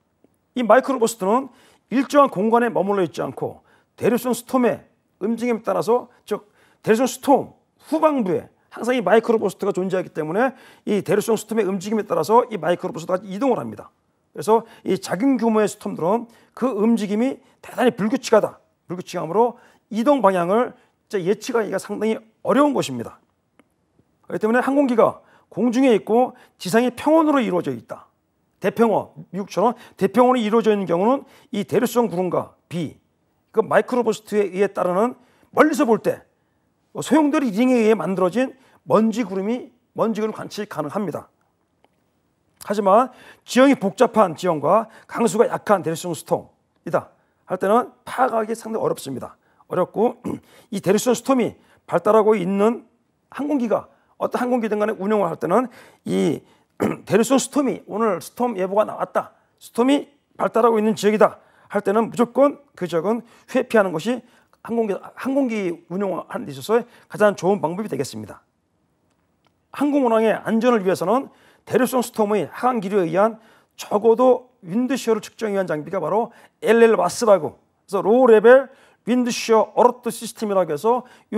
이 마이크로버스트는 일정한 공간에 머물러 있지 않고 대류성 스톰의 움직임에 따라서, 즉 대류성 스톰 후방부에 항상 이 마이크로버스트가 존재하기 때문에 이 대류성 스톰의 움직임에 따라서 이 마이크로버스트가 이동을 합니다. 그래서 이 작은 규모의 스톰들은 그 움직임이 대단히 불규칙하므로 이동 방향을 예측하기가 상당히 어려운 것입니다. 그렇기 때문에 항공기가 공중에 있고 지상이 평원으로 이루어져 있다. 대평원, 미국처럼 대평원이 이루어져 있는 경우는 이 대류성 구름과 비, 그 마이크로버스트에 의해 따르는 멀리서 볼 때 소용돌이 링에 의해 만들어진 먼지 구름 관측이 가능합니다. 하지만 지형이 복잡한 지형과 강수가 약한 대류성 스톰이다 할 때는 파악하기 상당히 어렵습니다. 어렵고 이 대류성 스톰이 발달하고 있는 항공기가 어떤 항공기든 간에 운영을 할 때는 이 대류성 스톰이 오늘 스톰 예보가 나왔다, 스톰이 발달하고 있는 지역이다 할 때는 무조건 그 지역은 회피하는 것이 항공기 운영하는 데 있어서 가장 좋은 방법이 되겠습니다. 항공 운항의 안전을 위해서는 대류성 스톰의 하강기류에 의한 적어도 윈드시어를 측정하기 위한 장비가 바로 LLWAS라고, 그래서 로우 레벨 윈드시어 어러트 시스템이라고 해서 이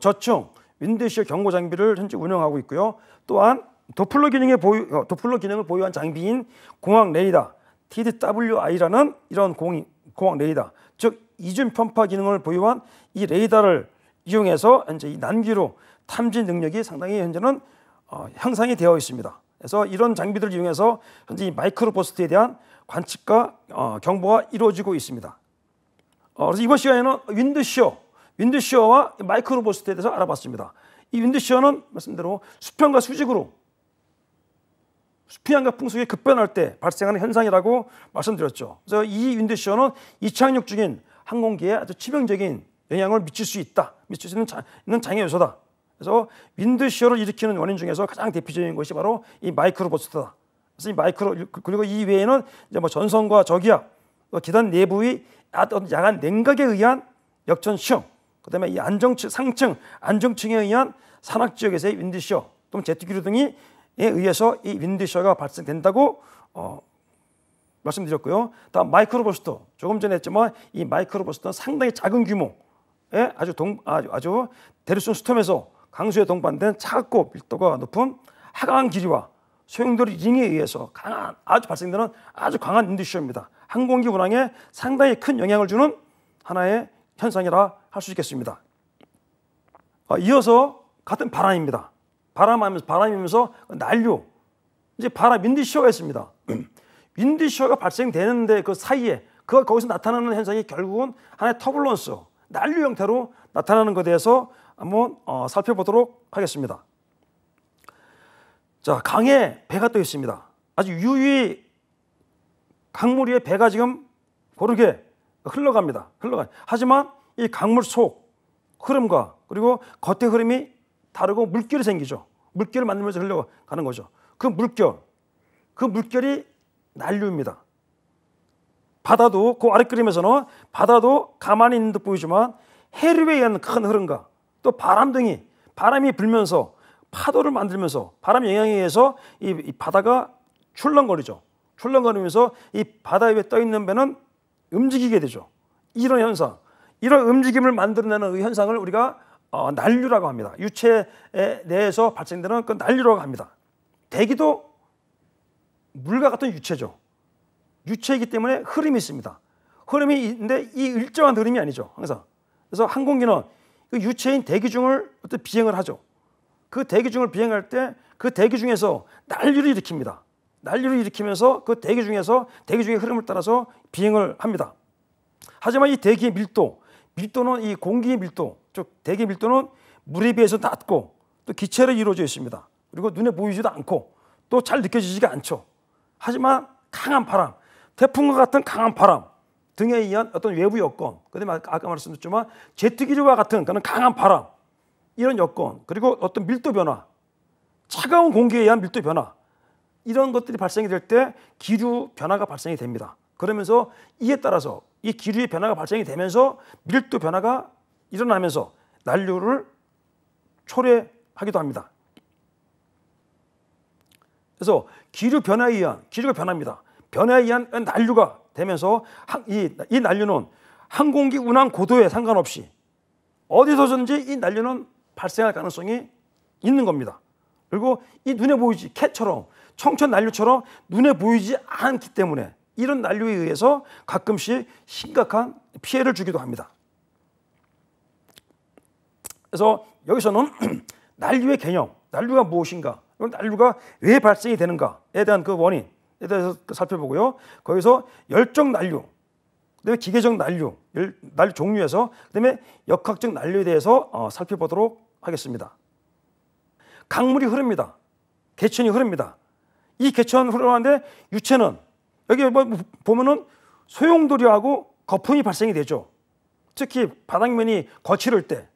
저층 윈드시어 경고 장비를 현재 운영하고 있고요. 또한 도플러 기능을 보유한 장비인 공항 레이더 TDWI라는 이런 공항 레이더, 즉 이중 편파 기능을 보유한 이 레이더를 이용해서 현재 이 난기류 탐지 능력이 상당히 현재는 향상이 되어 있습니다. 그래서 이런 장비들을 이용해서 현재 이 마이크로버스트에 대한 관측과 경보가 이루어지고 있습니다. 그래서 이번 시간에는 윈드시어와 마이크로버스트에 대해서 알아봤습니다. 이 윈드시어는 말씀대로 수평과 수직으로 수평양과 풍속이 급변할 때 발생하는 현상이라고 말씀드렸죠. 그래서 이 윈드시어는 이착륙 중인 항공기에 아주 치명적인 영향을 미칠 수 있는 장애 요소다. 그래서 윈드시어를 일으키는 원인 중에서 가장 대표적인 것이 바로 이 마이크로버스트다. 그래서 이 그리고 이 외에는 이제 뭐 전선과 저기압, 기단 내부의 야간 냉각에 의한 역전 시험, 그다음에 이 상층 안정층에 의한 산악 지역에서의 윈드시어 또는 제트기류 등에 의해서 이 윈드시어가 발생된다고 말씀드렸고요. 다음 마이크로버스트, 조금 전에 했지만 이 마이크로버스트는 상당히 작은 규모의 아주 대륙성 스톰에서 강수에 동반된 차갑고 밀도가 높은 하강 길이와 소용돌이 링에 의해서 발생되는 아주 강한 윈드시어입니다. 항공기 운항에 상당히 큰 영향을 주는 하나의 현상이라 할 수 있겠습니다. 이어서 같은 바람입니다. 바람이면서 난류, 이제 윈드시어가 있습니다. 윈드시어가 발생되는데 그 사이에 거기서 나타나는 현상이 결국은 하나의 터뷸런스, 난류 형태로 나타나는 것에 대해서 한번 살펴보도록 하겠습니다. 자, 강에 배가 떠 있습니다. 아주 유유히 강물 위에 배가 지금 고르게 흘러갑니다. 하지만 이 강물 속 흐름과 그리고 겉의 흐름이 다르고 물결이 생기죠. 물결을 만들면서 흘러가는 거죠. 그 물결이 난류입니다. 바다도 그 아래 그림에서는 바다도 가만히 있는 듯 보이지만 해류에 의한 큰 흐름과 또 바람이 불면서 파도를 만들면서 바람 영향에 의해서 이 바다가 출렁거리죠. 출렁거리면서 이 바다 위에 떠 있는 배는 움직이게 되죠. 이런 현상, 이런 움직임을 만들어내는 이 현상을 우리가 난류라고 합니다. 유체 내에서 발생되는 그 난류라고 합니다. 대기도 물과 같은 유체죠. 유체이기 때문에 흐름이 있습니다. 흐름이 있는데 이 일정한 흐름이 아니죠. 항상. 그래서 항공기는 그 유체인 대기 중을 어떤 비행을 하죠. 그 대기 중을 비행할 때 그 대기 중에서 난류를 일으킵니다. 난류를 일으키면서 그 대기 중의 흐름을 따라서 비행을 합니다. 하지만 이 대기의 밀도는 이 공기의 밀도, 즉 대기의 밀도는 물에 비해서 낮고 또 기체로 이루어져 있습니다. 그리고 눈에 보이지도 않고 또 잘 느껴지지가 않죠. 하지만 강한 바람, 태풍과 같은 강한 바람 등에 의한 어떤 외부 여건, 그다음에 아까 말씀드렸지만 제트기류와 같은 그런 강한 바람, 이런 여건, 그리고 어떤 밀도 변화, 차가운 공기에 의한 밀도 변화, 이런 것들이 발생이 될 때 기류 변화가 발생이 됩니다. 그러면서 이에 따라서 이 기류의 변화가 발생이 되면서 밀도 변화가 일어나면서 난류를 초래하기도 합니다. 그래서 기류가 변합니다. 변화에 의한 난류가 되면서 이 난류는 항공기 운항 고도에 상관없이 어디서든지 이 난류는 발생할 가능성이 있는 겁니다. 그리고 이 눈에 보이지 캣처럼 청천 난류처럼 눈에 보이지 않기 때문에 이런 난류에 의해서 가끔씩 심각한 피해를 주기도 합니다. 그래서 여기서는 난류의 개념, 난류가 무엇인가, 난류가 왜 발생이 되는가에 대한 그 원인에 대해서 살펴보고요. 거기서 열적 난류, 그다음에 기계적 난류 종류에서 그다음에 역학적 난류에 대해서 살펴보도록 하겠습니다. 강물이 흐릅니다. 개천이 흐릅니다. 이 개천 흐르는데 유체는 여기 보면은 소용돌이하고 거품이 발생이 되죠. 특히 바닥면이 거칠을 때,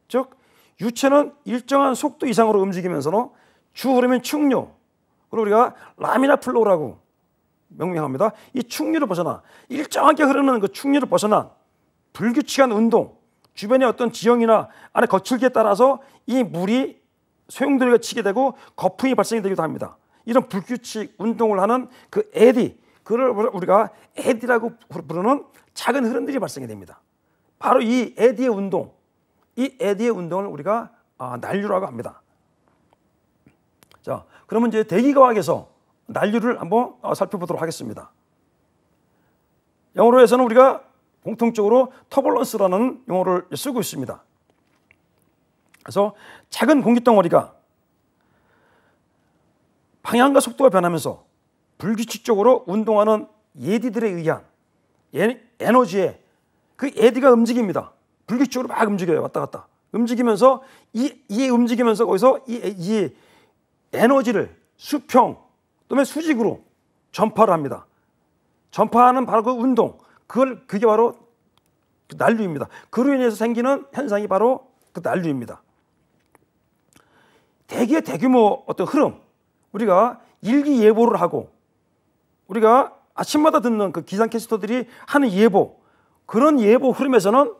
즉 유체는 일정한 속도 이상으로 움직이면서는 주 흐르면 충류, 그리고 우리가 라미나 플로우라고 명명합니다. 이 충류를 벗어나 일정하게 흐르는 그 충류를 벗어난 불규칙한 운동, 주변의 어떤 지형이나 안에 거칠기에 따라서 이 물이 소용돌이가 치게 되고 거품이 발생이 되기도 합니다. 이런 불규칙 운동을 하는 그 에디, 그걸 우리가 에디라고 부르는 작은 흐름들이 발생이 됩니다. 바로 이 에디의 운동을 우리가 난류라고 합니다. 자, 그러면 이제 대기과학에서 난류를 한번 살펴보도록 하겠습니다. 영어로 해서는 우리가 공통적으로 터뷸런스라는 용어를 쓰고 있습니다. 그래서 작은 공기덩어리가 방향과 속도가 변하면서 불규칙적으로 운동하는 에디들에 의한 에너지에 그 에디가 움직입니다. 불규칙적으로 막 움직여요. 왔다 갔다 움직이면서 움직이면서 거기서 이 에너지를 수평 또는 수직으로 전파를 합니다. 전파하는 바로 그 운동, 그게 바로 그 난류입니다. 그로 인해서 생기는 현상이 바로 그 난류입니다. 대기의 대규모 어떤 흐름, 우리가 일기예보를 하고 우리가 아침마다 듣는 그 기상캐스터들이 하는 예보, 그런 예보 흐름에서는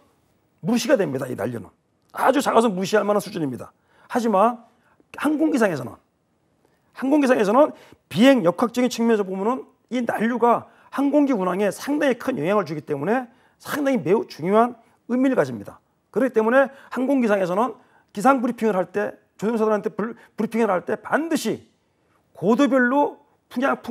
무시가 됩니다. 이 난류는 아주 작아서 무시할 만한 수준입니다. 하지만 항공기상에서는 비행 역학적인 측면에서 보면은 이 난류가 항공기 운항에 상당히 큰 영향을 주기 때문에 상당히 매우 중요한 의미를 가집니다. 그렇기 때문에 항공기상에서는 기상 브리핑을 할 때, 조종사들한테 브리핑을 할 때 반드시 고도별로 풍향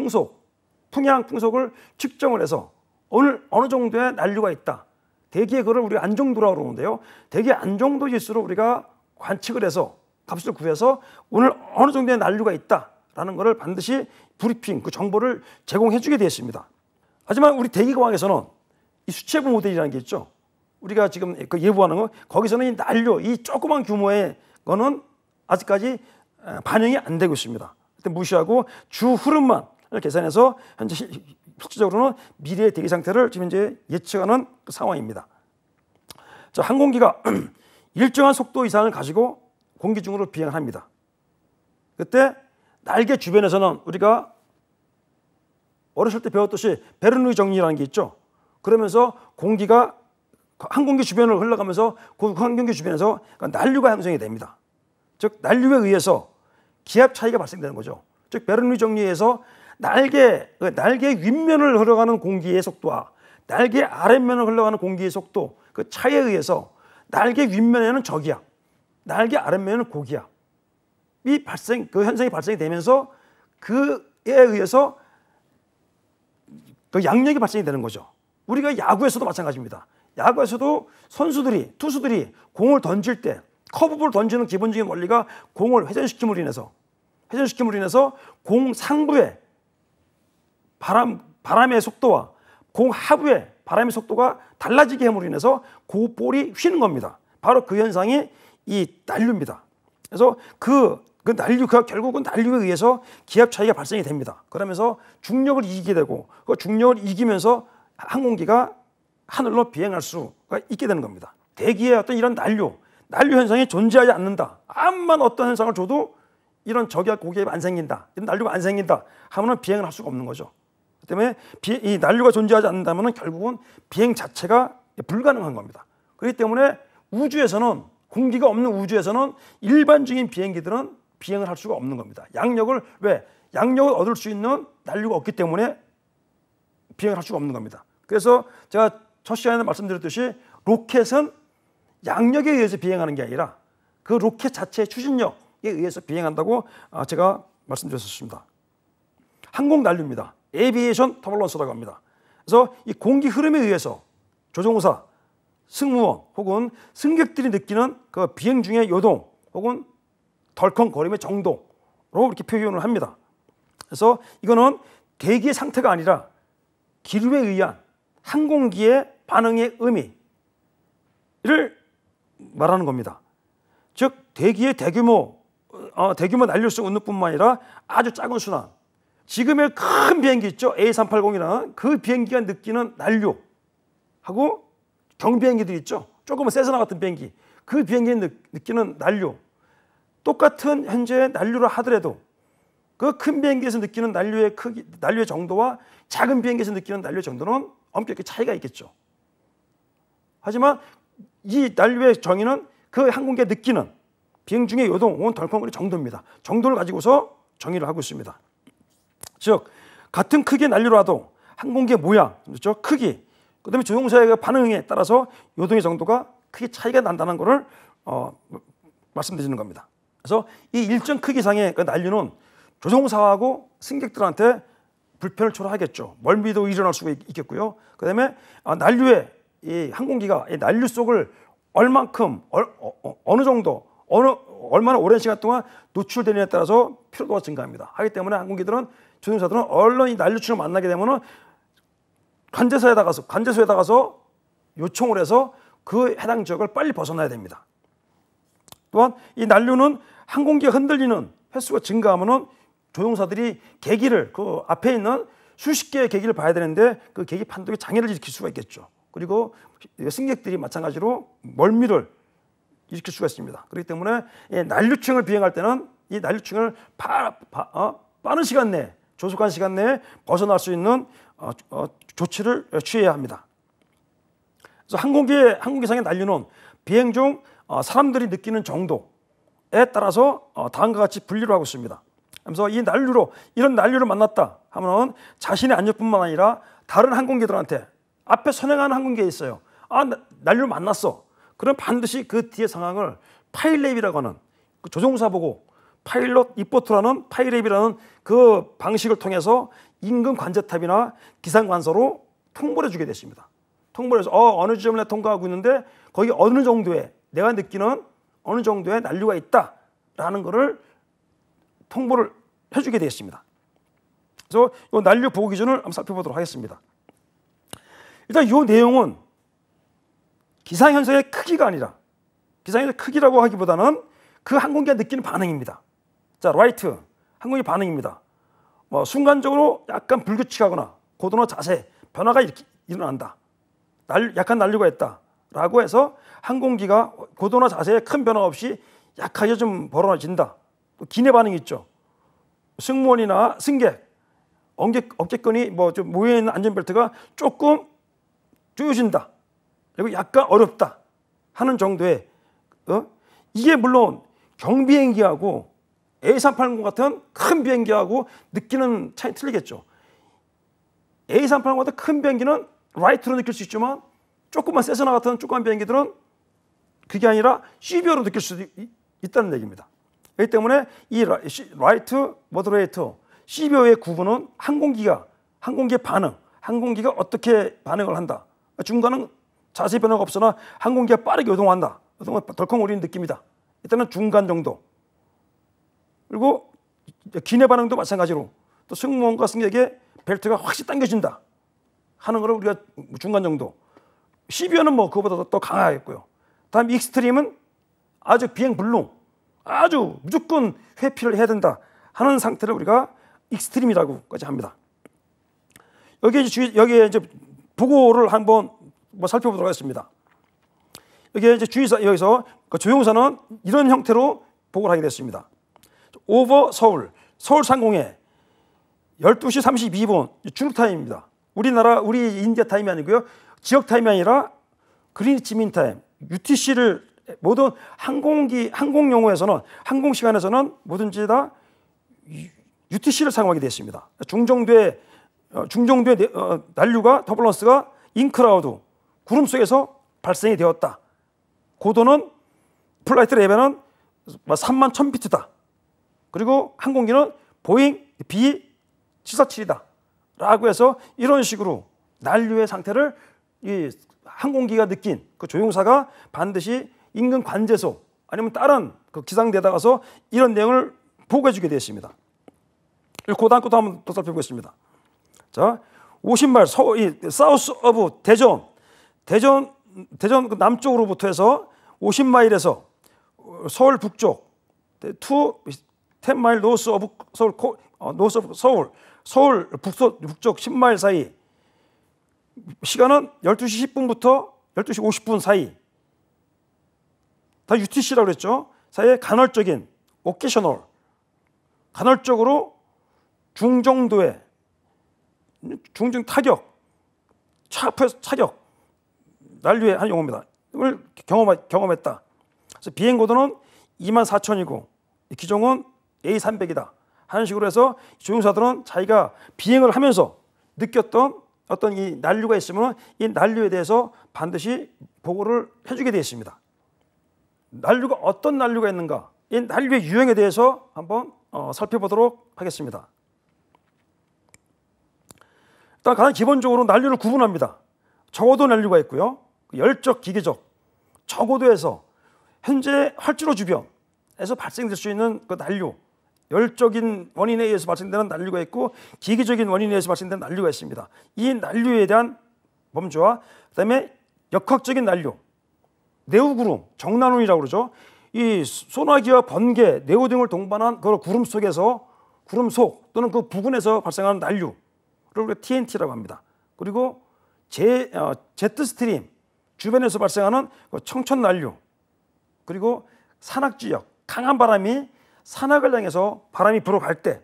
풍속을 측정을 해서 오늘 어느 정도의 난류가 있다. 대기의 그걸 우리가 안정도라고 그러는데요. 대기 안정도 지수로 우리가 관측을 해서 값을 구해서 오늘 어느 정도의 난류가 있다라는 것을 반드시 브리핑, 그 정보를 제공해 주게 되어 있습니다. 하지만 우리 대기과학에서는 이 수체부 모델이라는 게 있죠. 우리가 지금 그 예보하는 거, 거기서는 이 난류, 이 조그만 규모의 거는 아직까지 반영이 안 되고 있습니다. 무시하고 주 흐름만 계산해서 현재 실질적으로는 미래의 대기 상태를 지금 이제 예측하는 그 상황입니다. 자, 항공기가 일정한 속도 이상을 가지고 공기 중으로 비행을 합니다. 그때 날개 주변에서는 우리가 어렸을 때 배웠듯이 베르누이 정리라는 게 있죠. 그러면서 공기가 항공기 주변을 흘러가면서 그 항공기 주변에서 난류가 형성이 됩니다. 즉 난류에 의해서 기압 차이가 발생되는 거죠. 즉 베르누이 정리에서 날개 윗면을 흘러가는 공기의 속도와 날개 아랫면을 흘러가는 공기의 속도, 그 차이에 의해서 날개 윗면에는 저기압, 날개 아랫면에는 고기압이 그 현상이 발생이 되면서 그에 의해서 그 양력이 발생이 되는 거죠. 우리가 야구에서도 마찬가지입니다. 야구에서도 투수들이 공을 던질 때 커브볼 던지는 기본적인 원리가 공을 회전시킴으로 인해서 공 상부에 바람의 속도와 공 하부의 바람의 속도가 달라지게 함으로 인해서 그 볼이 휘는 겁니다. 바로 그 현상이 이 난류입니다. 그래서 결국은 난류에 의해서 기압 차이가 발생이 됩니다. 그러면서 중력을 이기게 되고 그 중력을 이기면서 항공기가 하늘로 비행할 수가 있게 되는 겁니다. 대기의 어떤 이런 난류 현상이 존재하지 않는다. 암만 어떤 현상을 줘도 이런 저기압 고기압이 안 생긴다, 이런 난류가 안 생긴다 하면은 비행을 할 수가 없는 거죠. 그 때문에 이 난류가 존재하지 않는다면은 결국은 비행 자체가 불가능한 겁니다. 그렇기 때문에 우주에서는, 공기가 없는 우주에서는 일반적인 비행기들은 비행을 할 수가 없는 겁니다. 양력을 얻을 수 있는 난류가 없기 때문에 비행을 할 수가 없는 겁니다. 그래서 제가 첫 시간에 말씀드렸듯이 로켓은 양력에 의해서 비행하는 게 아니라 그 로켓 자체의 추진력에 의해서 비행한다고 제가 말씀드렸습니다. 항공 난류입니다. 에비에이션 터뷸런스라고 합니다. 그래서 이 공기 흐름에 의해서 조종사, 승무원 혹은 승객들이 느끼는 그 비행 중의 요동 혹은 덜컹거림의 정도로 이렇게 표현을 합니다. 그래서 이거는 대기의 상태가 아니라 기류에 의한 항공기의 반응의 의미를 말하는 겁니다. 즉 대기의 대규모 난류성 운동뿐만 아니라 아주 작은 순환, 지금의 큰 비행기 있죠, A380이라는 그 비행기가 느끼는 난류하고 경비행기들 있죠, 조금은 세스나 같은 비행기, 그 비행기에 느끼는 난류, 똑같은 현재 난류를 하더라도 그 큰 비행기에서 느끼는 난류의 크기, 난류의 정도와 작은 비행기에서 느끼는 난류의 정도는 엄격히 차이가 있겠죠. 하지만 이 난류의 정의는 그 항공기가 느끼는 비행 중의 요동 혹은 덜컹거림 정도입니다. 정도를 가지고서 정의를 하고 있습니다. 즉 같은 크기의 난류라도 항공기의 모양, 그렇죠? 크기, 그다음에 조종사의 반응에 따라서 요동의 정도가 크게 차이가 난다는 것을 말씀드리는 겁니다. 그래서 이 일정 크기 이상의 그 난류는 조종사하고 승객들한테 불편을 초래하겠죠. 멀미도 일어날 수가 있겠고요. 그다음에 난류의 이 항공기가 이 난류 속을 얼만큼 어느 정도 얼마나 오랜 시간 동안 노출되느냐에 따라서 피로도가 증가합니다. 하기 때문에 항공기들은, 조종사들은 얼른 이 난류층을 만나게 되면은 관제소에다 가서 요청을 해서 그 해당 지역을 빨리 벗어나야 됩니다. 또한 이 난류는 항공기가 흔들리는 횟수가 증가하면은 조종사들이 계기를 그 앞에 있는 수십 개의 계기를 봐야 되는데 그 계기 판독에 장애를 일으킬 수가 있겠죠. 그리고 승객들이 마찬가지로 멀미를 일으킬 수가 있습니다. 그렇기 때문에 난류층을 비행할 때는 이 난류층을 빠른 시간 내에, 조속한 시간 내에 벗어날 수 있는 조치를 취해야 합니다. 그래서 항공기상의 난류는 비행 중 사람들이 느끼는 정도에 따라서 다음과 같이 분류를 하고 있습니다. 그래서 이런 난류를 만났다 하면 자신의 안전뿐만 아니라 다른 항공기들한테 앞에 선행하는 항공기에 있어요. 난류를 만났어. 그럼 반드시 그 뒤의 상황을 파일랩이라고 하는 그 조종사 보고 파일럿 리포트라는 파일랩이라는 그 방식을 통해서 인근 관제탑이나 기상관서로 통보를 해주게 됐습니다. 통보를 해서 어느 지점을 통과하고 있는데 거기 어느 정도의 내가 느끼는 어느 정도의 난류가 있다라는 것을 통보를 해주게 되었습니다. 그래서 이 난류 보고 기준을 한번 살펴보도록 하겠습니다. 일단 이 내용은 기상현상의 크기가 아니라 기상현상의 크기라고 하기보다는 그 항공기가 느끼는 반응입니다. 자, 라이트 항공기 반응입니다. 순간적으로 약간 불규칙하거나 고도나 자세 변화가 일어난다. 약한 난류가 있다라고 해서 항공기가 고도나 자세에 큰 변화 없이 약하게 좀 벌어진다. 기내 반응이 있죠. 승무원이나 승객 어깨끈이 좀 모여 있는 안전벨트가 조금 조여진다. 그리고 약간 어렵다 하는 정도의 이게 물론 경비행기하고 A380 같은 큰 비행기하고 느끼는 차이 틀리겠죠. A380 같은 큰 비행기는 라이트로 느낄 수 있지만 조그만 세스나 같은 조그만 비행기들은 그게 아니라 CBO로 느낄 수 있다는 얘기입니다. 그렇기 때문에 이 라이트, 모더레이터, CBO의 구분은 항공기의 반응, 항공기가 어떻게 반응을 한다. 중간은 자세 변화가 없으나 항공기가 빠르게 요동한다. 덜컹 우리는 느낌이다. 일단은 중간 정도. 그리고 기내 반응도 마찬가지로 또 승무원과 승객의 벨트가 확실히 당겨진다 하는 걸 우리가 중간 정도. CBO는 그거보다 더 강하겠고요. 다음 익스트림은 아주 비행 불능, 아주 무조건 회피를 해야 된다 하는 상태를 우리가 익스트림이라고까지 합니다. 여기에 이제 보고를 한번 살펴보도록 하겠습니다. 여기에 이제 여기서 그 조종사는 이런 형태로 보고를 하게 됐습니다. 오버 서울 상공에 12시 32분 중국 타임입니다. 우리 인디아 타임이 아니고요. 지역 타임이 아니라 그리니치 민 타임, UTC를 모든 항공 용어에서는 항공 시간에서는 뭐든지 다 UTC를 사용하게 됐습니다. 중정도의 난류가 터뷸런스가 인크라우드 구름 속에서 발생이 되었다. 고도는 플라이트 레벨은 3만 1000피트다. 그리고 항공기는 보잉 B747이다. 라고 해서 이런 식으로 난류의 상태를 이 항공기가 느낀 그 조종사가 반드시 인근 관제소 아니면 다른 그 기상대에다 가서 이런 내용을 보고해 주게 되었습니다. 그 다음 것도 한번 더 살펴보겠습니다. 자, 50마일 사우스 오브 대전 그 남쪽으로부터 해서 50마일에서 서울 북쪽 to 10마일 노스 오브 서울 북쪽 10마일 사이 시간은 12시 10분부터 12시 50분 사이 다 UTC라고 그랬죠. 사이에 간헐적인 오케셔널 간헐적으로 중정도의 중증 타격 차프에서 타격 난류의 한 용어입니다. 이걸 경험했다. 그래서 비행 고도는 24,000이고 기종은 A300이다 하는 식으로 해서 조종사들은 자기가 비행을 하면서 느꼈던 어떤 이 난류가 있으면 이 난류에 대해서 반드시 보고를 해주게 되어 있습니다. 난류가 어떤 난류가 있는가, 이 난류의 유형에 대해서 한번 살펴보도록 하겠습니다. 일단 가장 기본적으로 난류를 구분합니다. 저고도 난류가 있고요. 열적, 기계적. 저고도에서 현재 활주로 주변에서 발생될 수 있는 그 난류, 열적인 원인에 의해서 발생되는 난류가 있고 기계적인 원인에 의해서 발생되는 난류가 있습니다. 이 난류에 대한 범주와 그다음에 역학적인 난류, 네오구름, 정난운이라고 그러죠. 이 소나기와 번개, 네오 등을 동반한 그 구름 속에서 구름 속 또는 그 부근에서 발생하는 난류를 우리가 TNT라고 합니다. 그리고 제트 스트림 주변에서 발생하는 청천 난류, 그리고 산악 지역 강한 바람이 산악을 향해서 바람이 불어갈 때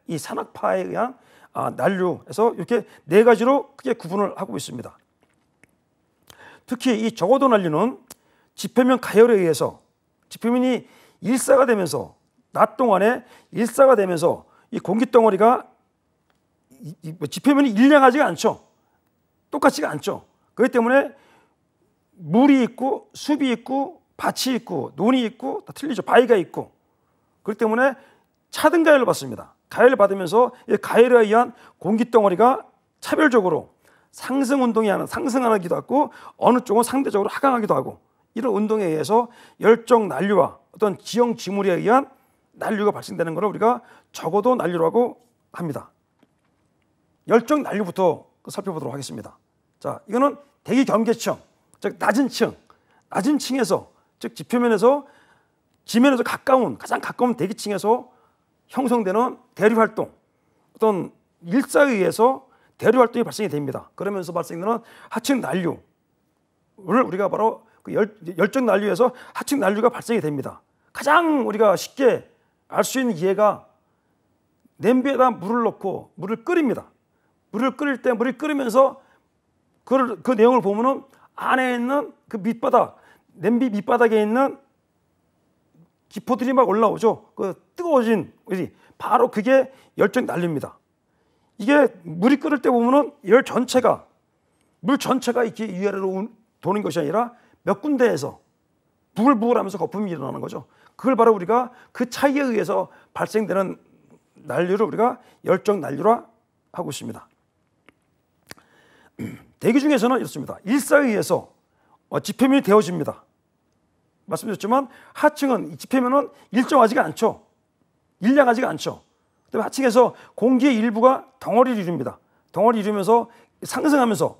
이 산악파에 의한 난류에서 이렇게 네 가지로 크게 구분을 하고 있습니다. 특히 이 저고도 난류는 지표면 가열에 의해서 지표면이 일사가 되면서 낮 동안에 일사가 되면서 이 공기 덩어리가 지표면이 일량하지가 않죠. 똑같지가 않죠. 그렇기 때문에 물이 있고 숲이 있고 밭이 있고 논이 있고 다 틀리죠. 바위가 있고. 그렇기 때문에 차등 가열을 받습니다. 가열을 받으면서 이 가열에 의한 공기 덩어리가 차별적으로 상승하기도 하고 어느 쪽은 상대적으로 하강하기도 하고, 이런 운동에 의해서 열정 난류와 어떤 지형 지물에 의한 난류가 발생되는 것을 우리가 저고도 난류라고 합니다. 열정 난류부터 살펴보도록 하겠습니다. 자, 이거는 대기 경계층, 즉 낮은 층에서, 즉 지표면에서 지면에서 가장 가까운 대기층에서 형성되는 대류 활동, 어떤 일사에 의해서 대류 활동이 발생이 됩니다. 그러면서 발생되는 하층 난류를 우리가 바로 그 열정 난류에서 하층 난류가 발생이 됩니다. 가장 우리가 쉽게 알 수 있는 이해가 냄비에다 물을 넣고 물을 끓입니다. 물을 끓일 때 물이 끓으면서 그 내용을 보면은 안에 있는 그 밑바닥, 냄비 밑바닥에 있는 기포들이 막 올라오죠. 그 뜨거워진 물이 바로 그게 열정 난류입니다. 이게 물이 끓을 때 보면은 물 전체가 이렇게 위아래로 도는 것이 아니라 몇 군데에서 부글부글하면서 거품이 일어나는 거죠. 그걸 바로 우리가 그 차이에 의해서 발생되는 난류를 우리가 열정 난류라 하고 있습니다. 대기 중에서는 이렇습니다. 일사에 의해서 지표면이 데워집니다. 말씀드렸지만 하층은 지표면은 일정하지가 않죠. 일량하지가 않죠. 그다음에 하층에서 공기의 일부가 덩어리를 이룹니다. 덩어리 이루면서 상승하면서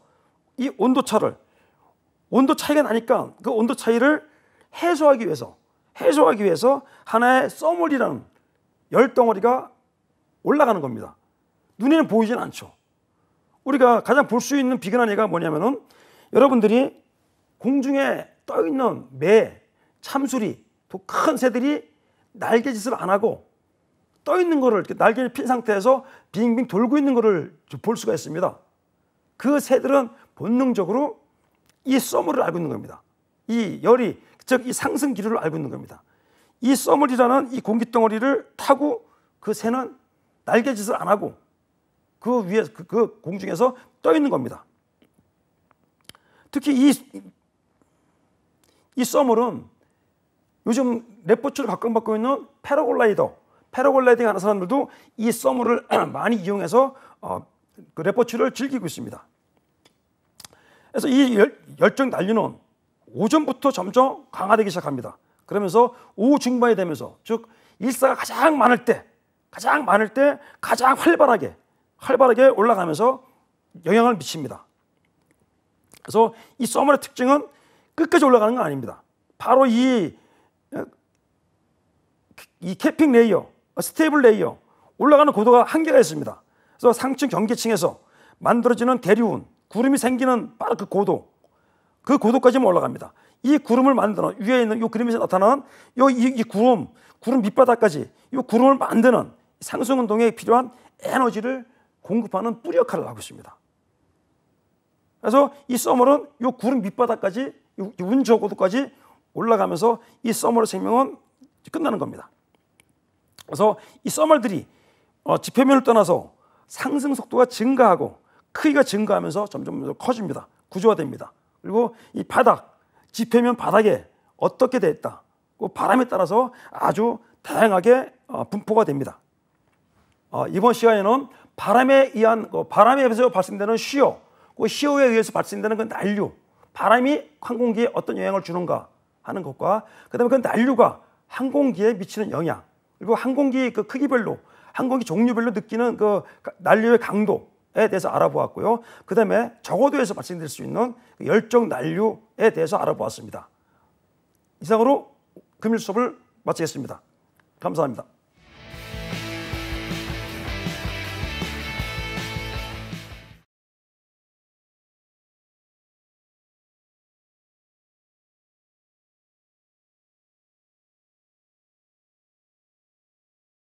이 온도 차이가 나니까 그 온도 차이를 해소하기 위해서 하나의 쏘물이라는 열 덩어리가 올라가는 겁니다. 눈에는 보이진 않죠. 우리가 가장 볼 수 있는 비근한 예가 뭐냐면은, 여러분들이 공중에 떠 있는 매, 참수리, 또 큰 새들이 날개짓을 안 하고 떠 있는 거를 날개를 핀 상태에서 빙빙 돌고 있는 거를 볼 수가 있습니다. 그 새들은 본능적으로 이 쏘물을 알고 있는 겁니다. 이 열이, 즉 이 상승 기류를 알고 있는 겁니다. 이 쏘물이라는 이 공기 덩어리를 타고 그 새는 날개짓을 안 하고 그 위에 그 공중에서 떠 있는 겁니다. 특히 이 쏘물은 요즘 레포츠를 각광받고 있는 패러글라이딩 하는 사람들도 이 쏘물을 많이 이용해서 그 레포츠를 즐기고 있습니다. 그래서 이 열정 난류는 오전부터 점점 강화되기 시작합니다. 그러면서 오후 중반이 되면서, 즉 일사가 가장 많을 때 가장 활발하게 올라가면서 영향을 미칩니다. 그래서 이 쏘물의 특징은 끝까지 올라가는 건 아닙니다. 바로 이 캐핑 레이어, 스테이블 레이어, 올라가는 고도가 한계가 있습니다. 그래서 상층 경계층에서 만들어지는 대류운, 구름이 생기는 바로 그 고도까지만 올라갑니다. 이 구름을 만드는, 위에 있는 이 그림에서 나타나는 이 구름 밑바닥까지 이 구름을 만드는 상승 운동에 필요한 에너지를 공급하는 뿌리 역할을 하고 있습니다. 그래서 이 쏘물은 이 구름 밑바닥까지, 이 운저고도까지 올라가면서 이 쏘물의 생명은 끝나는 겁니다. 그래서 이 쏘물들이 지표면을 떠나서 상승 속도가 증가하고 크기가 증가하면서 점점 커집니다. 구조화됩니다. 그리고 이 지표면 바닥에 어떻게 되어 있다, 그 바람에 따라서 아주 다양하게 분포가 됩니다. 이번 시간에는 바람에 의해서 발생되는 시어, 그 시어에 의해서 발생되는 그 난류, 바람이 항공기에 어떤 영향을 주는가 하는 것과, 그다음에 그 난류가 항공기에 미치는 영향, 그리고 항공기 그 크기별로, 항공기 종류별로 느끼는 그 난류의 강도에 대해서 알아보았고요. 그다음에 저고도에서 발생될 수 있는 열정 난류에 대해서 알아보았습니다. 이상으로 금일 수업을 마치겠습니다. 감사합니다.